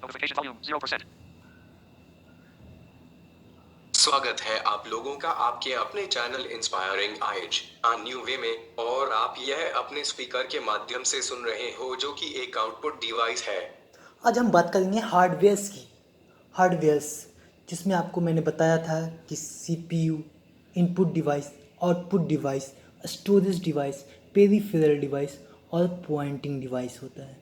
Notification volume 0%. स्वागत है आप लोगों का आपके अपने channel inspiring eyes a new way में, और आप यह अपने स्पीकर के माध्यम से सुन रहे हो, जो कि एक आउटपुट डिवाइस है। आज हम बात करेंगे हार्डवेयर्स की। हार्डवेयर्स जिसमें आपको मैंने बताया था कि CPU, input device, output device, storage device, peripheral device और पॉइंटिंग डिवाइस होता है।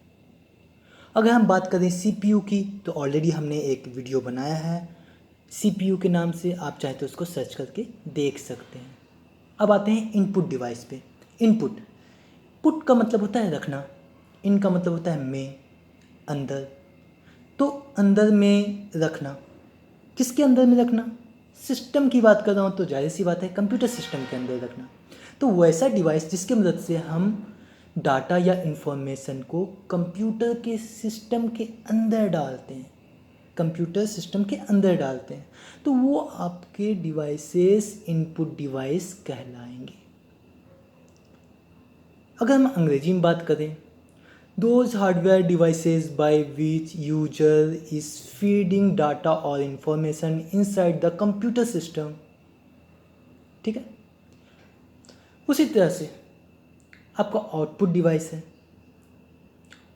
अगर हम बात करें सीपीयू की तो ऑलरेडी हमने एक वीडियो बनाया है सीपीयू के नाम से, आप चाहे तो उसको सर्च करके देख सकते हैं। अब आते हैं इनपुट डिवाइस पे। इनपुट, पुट का मतलब होता है रखना, इन का मतलब होता है में, अंदर। तो अंदर में रखना, किसके अंदर में रखना? सिस्टम की बात कर रहा हूँ तो जाहिर सी बात है कंप्यूटर सिस्टम के अंदर रखना। तो वैसा डिवाइस जिसकी मदद से हम डाटा या इन्फॉर्मेशन को कंप्यूटर के सिस्टम के अंदर डालते हैं, कंप्यूटर सिस्टम के अंदर डालते हैं, तो वो आपके डिवाइसेस इनपुट डिवाइस कहलाएंगे। अगर हम अंग्रेजी में बात करें, those hardware devices by which user is feeding data or information inside the computer system। ठीक है, उसी तरह से आपका आउटपुट डिवाइस है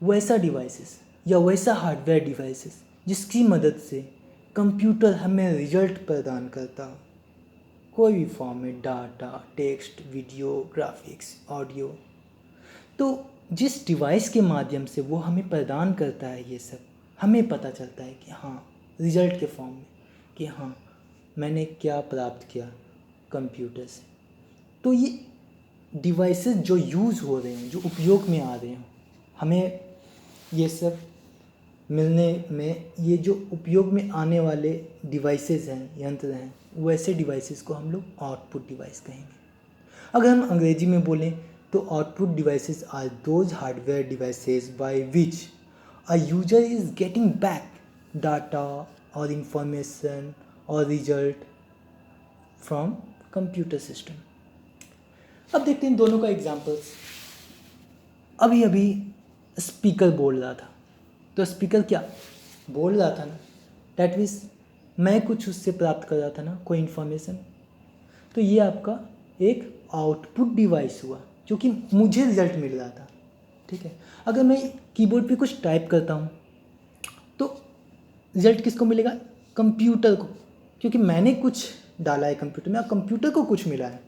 वैसा डिवाइसेस या वैसा हार्डवेयर डिवाइसेस जिसकी मदद से कंप्यूटर हमें रिजल्ट प्रदान करता हो, कोई भी फॉर्म में, data, text, video, graphics, audio. तो जिस डिवाइस के माध्यम से वो हमें प्रदान करता है ये सब, हमें पता चलता है कि हाँ, रिजल्ट के फॉर्म में, कि हाँ मैंने क्या प्राप्त किया कंप्यूटर से। तो ये डिवाइसेस जो यूज़ हो रहे हैं, जो उपयोग में आ रहे हैं, हमें ये सब मिलने में, ये जो उपयोग में आने वाले डिवाइसेस हैं, यंत्र हैं, वैसे डिवाइसेस को हम लोग आउटपुट डिवाइस कहेंगे। अगर हम अंग्रेजी में बोलें तो output devices are those hardware devices by which a user is getting back data और इंफॉर्मेशन और रिजल्ट फ्रॉम कंप्यूटर सिस्टम। अब देखते हैं दोनों का एग्जांपल्स। अभी अभी स्पीकर बोल रहा था, तो स्पीकर क्या बोल रहा था ना, दैट मीन्स मैं कुछ उससे प्राप्त कर रहा था ना, कोई इन्फॉर्मेशन। तो ये आपका एक आउटपुट डिवाइस हुआ जो कि मुझे रिजल्ट मिल रहा था। ठीक है, अगर मैं कीबोर्ड पे कुछ टाइप करता हूँ तो रिजल्ट किसको मिलेगा? कंप्यूटर को, क्योंकि मैंने कुछ डाला है कंप्यूटर में और कंप्यूटर को कुछ मिला है,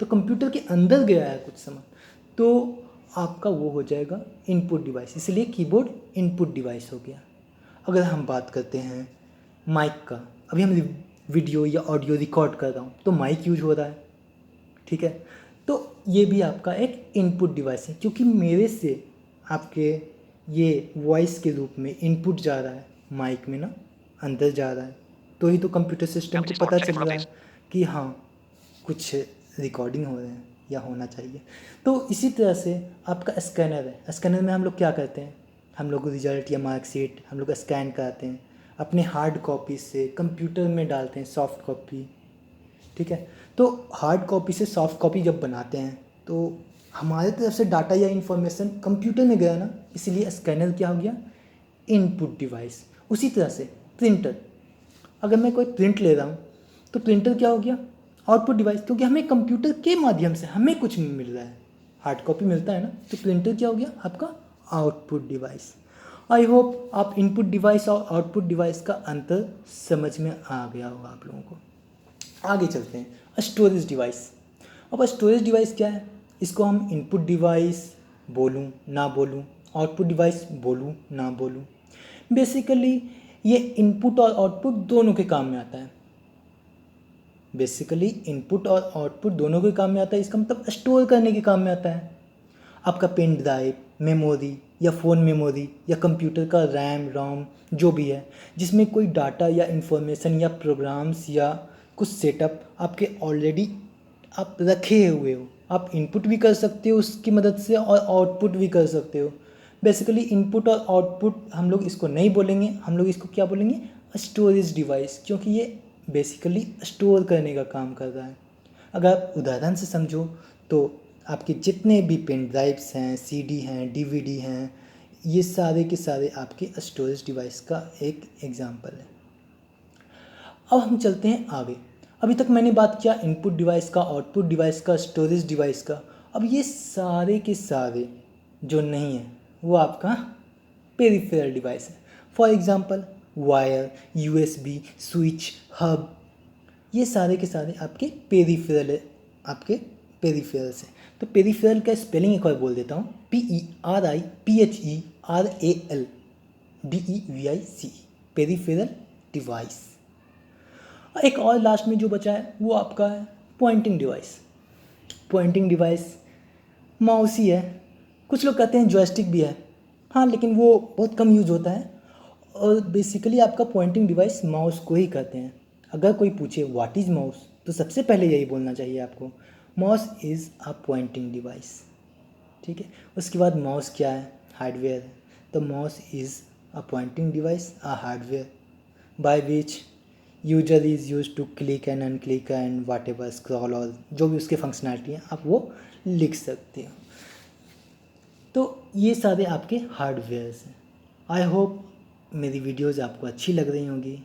तो कंप्यूटर के अंदर गया है कुछ सामान, तो आपका वो हो जाएगा इनपुट डिवाइस, इसलिए कीबोर्ड इनपुट डिवाइस हो गया। अगर हम बात करते हैं माइक का, अभी हम वीडियो या ऑडियो रिकॉर्ड कर रहा हूँ तो माइक यूज हो रहा है। ठीक है, तो ये भी आपका एक इनपुट डिवाइस है, क्योंकि मेरे से आपके ये वॉइस के रूप में इनपुट जा रहा है माइक में ना, अंदर जा रहा है, तो ही तो कंप्यूटर सिस्टम को Empty score. पता Checking चल for रहा updates. है कि हाँ कुछ रिकॉर्डिंग हो रहे हैं या होना चाहिए। तो इसी तरह से आपका स्कैनर है, स्कैनर में हम लोग क्या करते हैं, हम लोग रिजल्ट या मार्कशीट हम लोग स्कैन कराते हैं, अपने हार्ड कॉपी से कंप्यूटर में डालते हैं सॉफ्ट कॉपी। ठीक है, तो हार्ड कॉपी से सॉफ्ट कॉपी जब बनाते हैं तो हमारे तरफ से डाटा या इन्फॉर्मेशन कंप्यूटर में गया ना, इसलिए स्कैनर क्या हो गया? Input device. उसी तरह से प्रिंटर, अगर मैं कोई प्रिंट ले रहा हूँ तो प्रिंटर क्या हो गया? आउटपुट डिवाइस, क्योंकि हमें कंप्यूटर के माध्यम से हमें कुछ मिल रहा है, हार्ड कॉपी मिलता है ना, तो प्रिंटर क्या हो गया? आपका आउटपुट डिवाइस। आई होप आप इनपुट डिवाइस और आउटपुट डिवाइस का अंतर समझ में आ गया होगा आप लोगों को। आगे चलते हैं, स्टोरेज डिवाइस। अब स्टोरेज डिवाइस क्या है? इसको हम इनपुट डिवाइस बोलूँ ना बोलूँ, आउटपुट डिवाइस बोलूँ ना बोलूँ, बेसिकली ये इनपुट और आउटपुट दोनों के काम में आता है। बेसिकली इनपुट और आउटपुट दोनों के काम में आता है, इसका मतलब स्टोर करने के काम में आता है। आपका पेन ड्राइव, मेमोरी या फ़ोन मेमोरी या कंप्यूटर का रैम रोम जो भी है, जिसमें कोई डाटा या इन्फॉर्मेशन या प्रोग्राम्स या कुछ सेटअप आपके ऑलरेडी आप रखे हुए हो, आप इनपुट भी कर सकते हो उसकी मदद से और आउटपुट भी कर सकते हो। बेसिकली इनपुट और आउटपुट हम लोग इसको नहीं बोलेंगे, हम लोग इसको क्या बोलेंगे? स्टोरेज डिवाइस, क्योंकि ये बेसिकली स्टोर करने का काम कर रहा है। अगर आप उदाहरण से समझो तो आपके जितने भी पेन ड्राइव्स हैं, सीडी हैं, डीवीडी हैं, ये सारे के सारे आपके स्टोरेज डिवाइस का एक एग्जांपल है। अब हम चलते हैं आगे। अभी तक मैंने बात किया इनपुट डिवाइस का, आउटपुट डिवाइस का, स्टोरेज डिवाइस का। अब ये सारे के सारे जो नहीं है वो आपका पेरिफेरल डिवाइस है। For example wire, USB, switch, hub, ये सारे के सारे आपके पेरिफेरल है, आपके पेरिफेरल्स हैं। तो पेरिफेरल का स्पेलिंग एक बार बोल देता हूँ, PERIPHERALDEVICE, पेरिफेरल डिवाइस। एक और लास्ट में जो बचा है वो आपका है pointing device. Pointing device mouse ही है, कुछ लोग कहते हैं जॉयस्टिक भी है, हाँ, लेकिन वो बहुत कम यूज होता है। और बेसिकली आपका पॉइंटिंग डिवाइस माउस को ही कहते हैं। अगर कोई पूछे व्हाट इज़ माउस, तो सबसे पहले यही बोलना चाहिए आपको, mouse is a pointing device. ठीक है, उसके बाद माउस क्या है, हार्डवेयर है। तो mouse is a pointing device, a hardware by which user is use to click and unclick and whatever scroll, और जो भी उसके फंक्शनैलिटी है आप वो लिख सकते हो। तो ये सारे आपके हार्डवेयर्स हैं। आई होप मेरी वीडियोज़ आपको अच्छी लग रही होंगी।